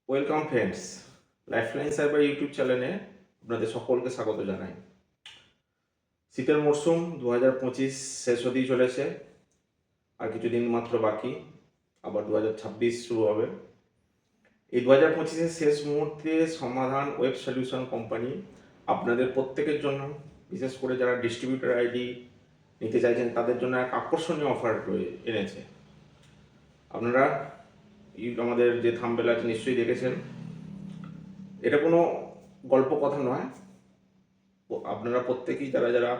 Welcome friends, lifeline cyber YouTube চ্যানেলে আপনাদের সকলকে স্বাগত জানাই। শীতের মরশুম 2025 শেষ হতেই চলেছে, আর কিছুদিন মাত্র বাকি, আবার 2026 শুরু হবে। এই 2025-এর শেষ মুহূর্তে সমাধান ওয়েব সলিউশন কোম্পানি আপনাদের প্রত্যেকের জন্য, বিশেষ করে যারা ডিস্ট্রিবিউটর আইডি নিতে চাইছেন তাদের জন্য এক আকর্ষণীয় অফার এনেছে। আপনারা আমাদের যে থাম্বনেল আছে নিশ্চয়ই দেখেছেন। এটা কোনো গল্প কথা নয়। আপনারা প্রত্যেকেই যারা যারা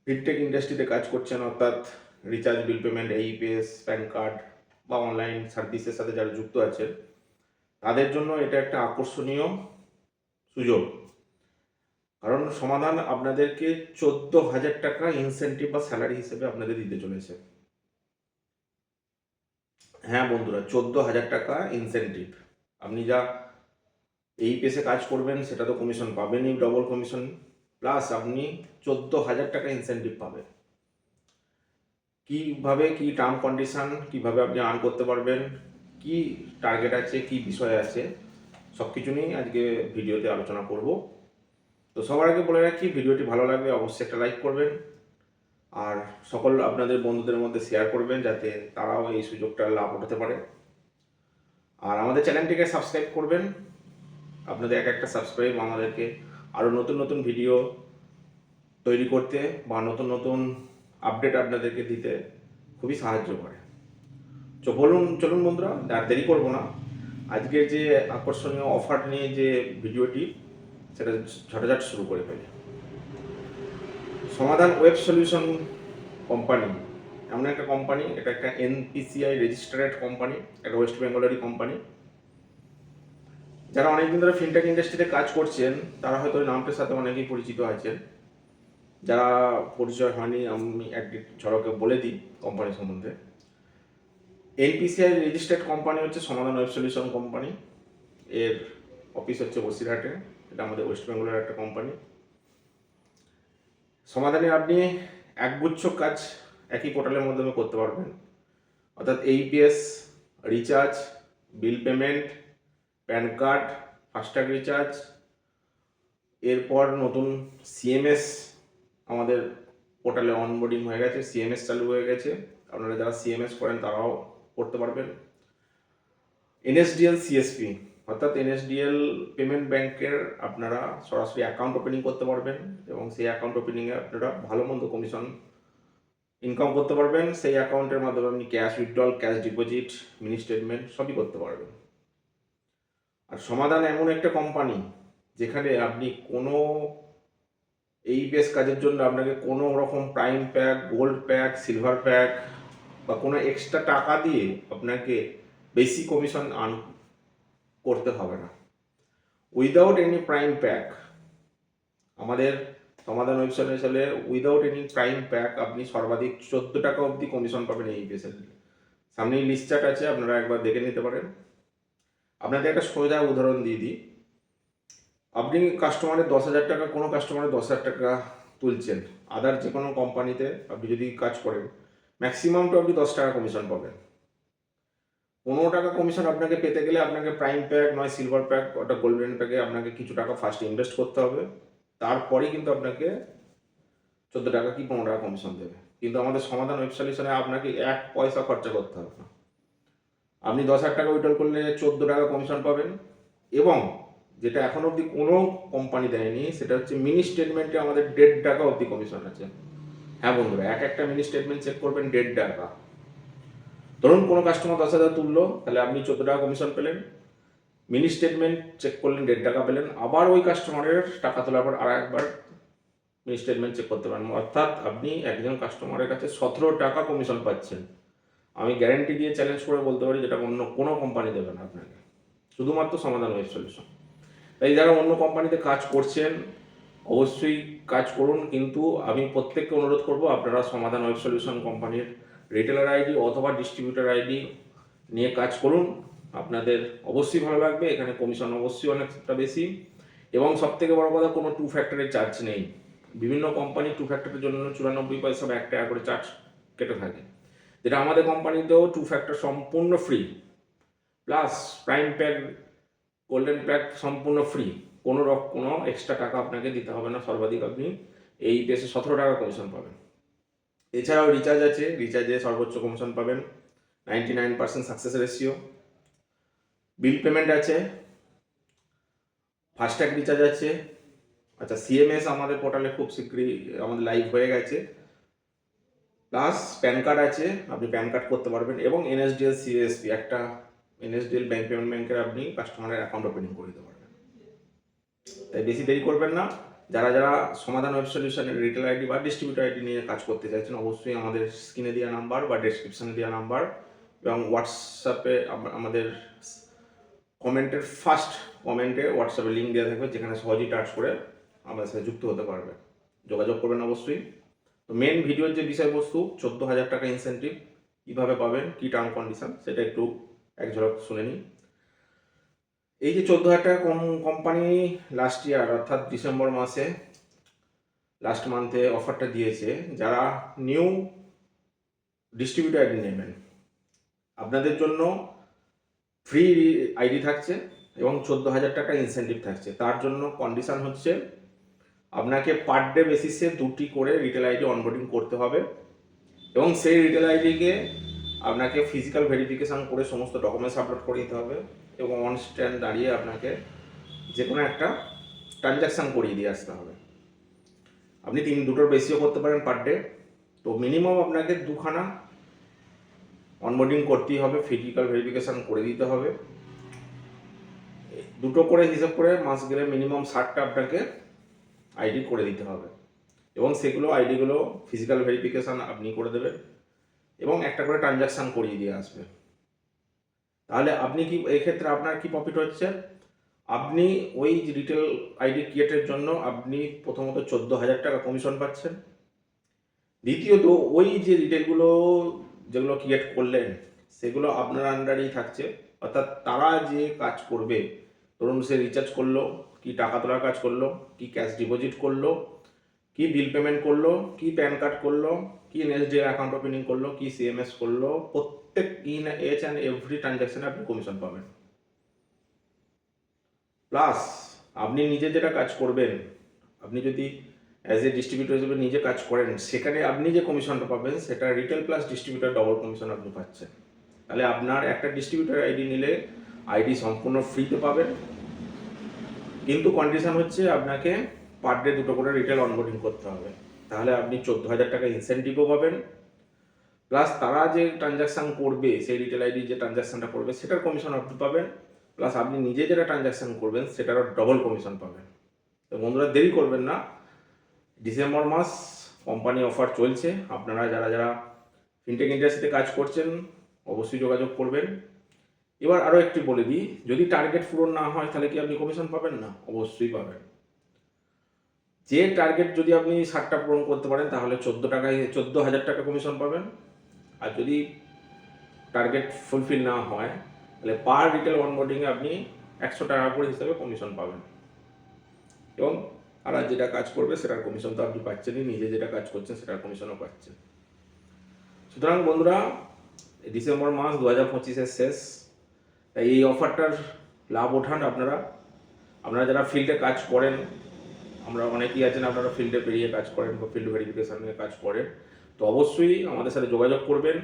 ফিনটেক ইন্ডাস্ট্রিতে কাজ করছেন, অর্থাৎ recharge, bill payment, AEPS, pan card বা অনলাইন সার্ভিসের সাথে যারা যুক্ত আছেন, তাদের জন্য এটা একটা আকর্ষণীয় সুযোগ। কারণ সমাধান আপনাদেরকে 14,000 টাকা ইনসেন্টিভ বা স্যালারি হিসেবে আপনাদের দিতে চলেছে। হ্যাঁ বন্ধুরা, 14,000 টাকা ইনসেন্টিভ। আপনি যা এই পেসে কাজ করবেন সেটা তো কমিশন পাবেনই, ডবল কমিশন, প্লাস আপনি 14,000 টাকা ইনসেন্টিভ পাবেন। কীভাবে, কি টার্ম কন্ডিশন, কিভাবে আপনি আর্ন করতে পারবেন, কি টার্গেট আছে, কি বিষয় আছে, সব কিছু নিয়েই আজকে ভিডিওতে আলোচনা করব। তো সবার আগে বলে রাখি, ভিডিওটি ভালো লাগলে অবশ্যই একটা লাইক করবেন, আর সকল আপনাদের বন্ধুদের মধ্যে শেয়ার করবেন যাতে তারাও এই সুযোগটা লাভ উঠাতে পারে। আর আমাদের চ্যানেলটিকে সাবস্ক্রাইব করবেন। আপনাদের একটা সাবস্ক্রাইব আমাদেরকে আরও নতুন নতুন ভিডিও তৈরি করতে বা নতুন নতুন আপডেট আপনাদেরকে দিতে খুবই সাহায্য করে। চলুন বন্ধুরা, আর দেরি করবো না, আজকের যে আকর্ষণীয় অফার নিয়ে যে ভিডিওটি, সেটা ঝটাঝট শুরু করে ফেলি। সমাধান ওয়েব সলিউশন কোম্পানি এমন একটা কোম্পানি, এটা একটা এনপিসিআই রেজিস্টার্ড কোম্পানি, একটা ওয়েস্ট বেঙ্গলেরই কোম্পানি। যারা অনেকদিন ধরে ফিনটেক ইন্ডাস্ট্রিতে কাজ করছেন তারা হয়তো ওই নামটার সাথে অনেকেই পরিচিত আছেন। যারা পরিচয় হয়নি, আমি একটি ঝলকে বলে দিই কোম্পানি সম্বন্ধে। এনপিসিআই রেজিস্টার্ড কোম্পানি হচ্ছে সমাধান ওয়েব সলিউশন কোম্পানি। এর অফিস হচ্ছে বসিরহাটে। এটা আমাদের ওয়েস্ট বেঙ্গলের একটা কোম্পানি। সমাধানে আপনি একগুচ্ছ কাজ একই পোর্টালের মাধ্যমে করতে পারবেন, অর্থাৎ AEPS, recharge, bill payment, pan card, FASTag recharge. এরপর নতুন সিএমএস আমাদের পোর্টালে অনবোর্ডিং হয়ে গেছে, সিএমএস চালু হয়ে গেছে। আপনারা যারা সিএমএস করেন তারাও করতে পারবেন। এনএসডিএল সিএসপি, অর্থাৎ এনএসডিএল পেমেন্ট ব্যাংকের আপনারা সরাসরি অ্যাকাউন্ট ওপেনিং করতে পারবেন, এবং সেই অ্যাকাউন্ট ওপেনিংয়ে আপনারা ভালো মন্দ কমিশন ইনকাম করতে পারবেন। সেই অ্যাকাউন্টের মাধ্যমে আপনি cash withdrawal, cash deposit, mini statement সবই করতে পারবেন। আর সমাধান এমন একটা কোম্পানি যেখানে আপনি কোনো এই বেস কাজের জন্য আপনাকে কোনো রকম prime pack, gold pack, silver pack বা কোনো এক্সট্রা টাকা দিয়ে আপনাকে বেশি কমিশন আর্ন করতে হবে না। উইদাউট এনি প্রাইম প্যাক, আমাদের সমাধান ওয়েবসাইটে চলে, উইদাউট এনি প্রাইম প্যাক আপনি সর্বাধিক 14 টাকা অবধি কমিশন পাবেন এই পেসের। সামনেই লিস্ট চার্ট আছে, আপনারা একবার দেখে নিতে পারেন। আপনাদের একটা সোজা উদাহরণ দিয়ে দিই। আপনি কাস্টমারের 10,000 টাকা, কোনো কাস্টমারের 10,000 টাকা তুলছেন, আদার যে কোনো কোম্পানিতে আপনি যদি কাজ করেন, ম্যাক্সিমাম তো আপনি 10 টাকা কমিশন পাবেন। 15 টাকা কমিশন আপনাকে পেতে গেলে আপনাকে প্রাইম প্যাক নয় সিলভার প্যাক, ওটা গোল্ডেন প্যাকে আপনাকে কিছু টাকা ফার্স্ট ইনভেস্ট করতে হবে, তারপরেই কিন্তু আপনাকে 14 টাকা কি 15 টাকা কমিশন দেবে। কিন্তু আমাদের সমাধান ওয়েব সলিউশনে আপনাকে 1 পয়সা খরচা করতে হবে না। আপনি 10,000 টাকা উইথড্রল করলে 14 টাকা কমিশন পাবেন, এবং যেটা এখন অবধি কোনো কোম্পানি দেয়নি সেটা হচ্ছে মিনি স্টেটমেন্টে আমাদের 1.5 টাকা অবধি কমিশন আছে। হ্যাঁ বন্ধুরা, একটা মিনি স্টেটমেন্ট চেক করবেন 1.5 টাকা। ধরুন কোনো কাস্টমার 10,000 তুললো, তাহলে আপনি 14 টাকা কমিশন পেলেন। মিনি স্টেটমেন্ট চেক করলেন, 1.5 টাকা পেলেন। আবার ওই কাস্টমারের টাকা তোলার পর আর একবার মিনি স্টেটমেন্ট চেক করতে পারেন, অর্থাৎ আপনি একজন কাস্টমারের কাছে 17 টাকা কমিশন পাচ্ছেন। আমি গ্যারেন্টি দিয়ে চ্যালেঞ্জ করে বলতে পারি যেটা অন্য কোনো কোম্পানি দেবে না আপনাকে, শুধুমাত্র সমাধান ওয়েব সলিউশন। তাই যারা অন্য কোম্পানিতে কাজ করছেন অবশ্যই কাজ করুন, কিন্তু আমি প্রত্যেককে অনুরোধ করব আপনারা সমাধান ওয়েব সলিউশন কোম্পানির রিটেলার আইডি অথবা ডিস্ট্রিবিউটার আইডি নিয়ে কাজ করুন। আপনাদের অবশ্যই ভালো লাগবে। এখানে কমিশন অবশ্যই অনেকটা বেশি, এবং সবথেকে বড় কথা, কোনো 2 ফ্যাক্টরের চার্জ নেই। বিভিন্ন কোম্পানি 2 ফ্যাক্টরের জন্য 94 পয়সা বা 1 টাকা করে চার্জ কেটে থাকে, যেটা আমাদের কোম্পানিতেও 2 ফ্যাক্টর সম্পূর্ণ free, plus prime pack golden pack সম্পূর্ণ ফ্রি, কোনো এক্সট্রা টাকা আপনাকে দিতে হবে না। সর্বাধিক আপনি এই পেজে 17 টাকা কমিশন পাবেন। এছাড়াও রিচার্জ আছে, রিচার্জে সর্বোচ্চ কমিশন পাবেন 99% সাকসেস রেশিও। বিল পেমেন্ট আছে, ফাস্ট্যাগ রিচার্জ আছে। আচ্ছা, সিএমএস আমাদের পোর্টালে খুব শীঘ্রই আমাদের লাইভ হয়ে গেছে। প্লাস প্যান কার্ড আছে, আপনি প্যান কার্ড করতে পারবেন, এবং এনএসডিএল সিএসপি, একটা এনএসডিএল ব্যাংক পেমেন্ট ব্যাংকের আপনি কাস্টমারের অ্যাকাউন্ট ওপেনিং করে দিতে পারবেন। তাই বেশি দেরি করবেন না। যারা সমাধান ওয়েব সলিউশনের রিটেল আইডি বা ডিস্ট্রিবিউটর আইডি নিয়ে কাজ করতে চাইছেন, অবশ্যই আমাদের স্ক্রিনে দেওয়া নাম্বার বা ডেসক্রিপশনে দেওয়া নাম্বার এবং হোয়াটসঅ্যাপে আমাদের কমেন্টের ফার্স্ট কমেন্টে হোয়াটসঅ্যাপে লিঙ্ক দেওয়া থাকবে, যেখানে সহজেই টাচ করে আমাদের সাথে যুক্ত হতে পারবে। যোগাযোগ করবেন অবশ্যই। তো মেন ভিডিওর যে বিষয়বস্তু 14,000 টাকা ইনসেন্টিভ কীভাবে পাবেন, কী টার্ম কন্ডিশন, সেটা একটু এক ঝলক শুনে নিই। এই যে 14,000 টাকা কোম্পানি লাস্ট ইয়ার অর্থাৎ ডিসেম্বর মাসে লাস্ট মান্থে অফারটা দিয়েছে, যারা নিউ ডিস্ট্রিবিউটর আইডি নেবেন আপনাদের জন্য ফ্রি আইডি থাকছে এবং 14,000 টাকা ইনসেন্টিভ থাকছে। তার জন্য কন্ডিশন হচ্ছে আপনাকে পার ডে বেসিসে 2টি করে রিটেল আইডি অনবোর্ডিং করতে হবে এবং সেই রিটেল আইডিকে আপনাকে ফিজিক্যাল ভেরিফিকেশান করে সমস্ত ডকুমেন্টস আপলোড করে দিতে হবে এবং অন স্ট্যান্ড দাঁড়িয়ে আপনাকে যে কোনো একটা ট্রানজ্যাকশান করিয়ে দিয়ে আসতে হবে। আপনি দুটোর বেশিও করতে পারেন পার ডে। তো মিনিমাম আপনাকে 2খানা অনবোর্ডিং করতেই হবে, ফিজিক্যাল ভেরিফিকেশান করে দিতে হবে। 2টো করে হিসাব করে মাস গেলে মিনিমাম 60টা আপনাকে আইডি করে দিতে হবে এবং সেগুলো আইডিগুলো ফিজিক্যাল ভেরিফিকেশান আপনি করে দেবেন এবং একটা করে ট্রানজ্যাকশান করিয়ে দিয়ে আসবে। তাহলে আপনি কি এক্ষেত্রে আপনার কি প্রফিট হচ্ছে, আপনি ওই রিটেল আইডি ক্রিয়েটের জন্য আপনি প্রথমত 14,000 টাকা কমিশন পাচ্ছেন। দ্বিতীয়ত ওই যে রিটেলগুলো যেগুলো ক্রিয়েট করলেন সেগুলো আপনার আন্ডারেই থাকছে, অর্থাৎ তারা যে কাজ করবে, ধরুন সে রিচার্জ করলো, কি টাকা তোলার কাজ করলো, কি ক্যাশ ডিপোজিট করলো, কি বিল পেমেন্ট করলো, কি প্যান কার্ড করলো, কি এনএসডিএল অ্যাকাউন্ট ওপেনিং করলো, কি সিএমএস করলো, প্রত্যেক ইচ অ্যান্ড এভরি ট্রানজ্যাকশনে আপনি কমিশন পাবেন। প্লাস আপনি নিজে যেটা কাজ করবেন, আপনি যদি অ্যাজ এ ডিস্ট্রিবিউটর হিসেবে নিজে কাজ করেন, সেখানে আপনি যে কমিশনটা পাবেন সেটা retail plus distributor double commission আপনি পাচ্ছেন। তাহলে আপনার একটা ডিস্ট্রিবিউটর আইডি নিলে আইডি সম্পূর্ণ ফ্রিতে পাবেন, কিন্তু কন্ডিশন হচ্ছে আপনাকে পার ডে 2টো করে রিটেল অনবোর্ডিং করতে হবে। তাহলে আপনি 14,000 টাকা ইনসেন্টিভও পাবেন, প্লাস তারা যে ট্রানজ্যাকশান করবে, সেই রিটেল আইডি যে ট্রানজ্যাকশানটা করবে সেটার কমিশন আপনি পাবেন, প্লাস আপনি নিজে যেটা ট্রানজ্যাকশান করবেন সেটারও ডবল কমিশন পাবেন। তো বন্ধুরা, দেরি করবেন না, ডিসেম্বর মাস কোম্পানি অফার চলছে। আপনারা যারা ফিনটেক ইন্ডাস্ট্রিতে কাজ করছেন অবশ্যই যোগাযোগ করবেন। এবার আরও একটি বলে দিই, যদি টার্গেট পূরণ না হয় তাহলে কি আপনি কমিশন পাবেন না? অবশ্যই পাবেন। যে টার্গেট যদি আপনি 60টা পূরণ করতে পারেন তাহলে 14,000 টাকা কমিশন পাবেন, আর যদি টার্গেট ফুলফিল না হয় তাহলে পার রিটেল অনবোর্ডিংয়ে আপনি 100 টাকা করে হিসাবে কমিশন পাবেন এবং আর যেটা কাজ করবে সেটার কমিশন তো আপনি পাচ্ছেনই, নিজে যেটা কাজ করছেন সেটার কমিশনও পাচ্ছেন। সুতরাং বন্ধুরা, ডিসেম্বর মাস 2025-এর শেষ, তাই এই অফারটার লাভ ওঠান আপনারা যারা ফিল্ডে কাজ করেন, আমরা অনেকেই আছেন আপনারা ফিল্ডে পেরিয়ে কাজ করেন বা ফিল্ড ভেরিফিকেশান নিয়ে কাজ করেন, তো অবশ্যই আমাদের সাথে যোগাযোগ করবেন।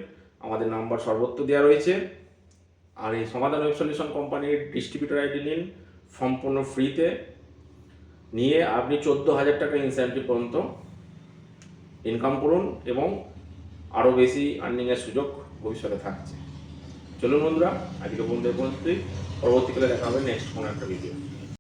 আমাদের নাম্বার সর্বত্র দেওয়া রয়েছে। আর এই সমাধান ওয়েব সলিউশন কোম্পানির ডিস্ট্রিবিউটর আইডি নিন সম্পূর্ণ ফ্রিতে, নিয়ে আপনি 14,000 টাকা ইনসেন্টিভ পর্যন্ত ইনকাম করুন এবং আরও বেশি আর্নিংয়ের সুযোগ ভবিষ্যতে থাকছে। চলুন বন্ধুরা, আজকে পর্যন্তই, পরবর্তীকালে দেখা হবে নেক্সট কোনো একটা ভিডিও।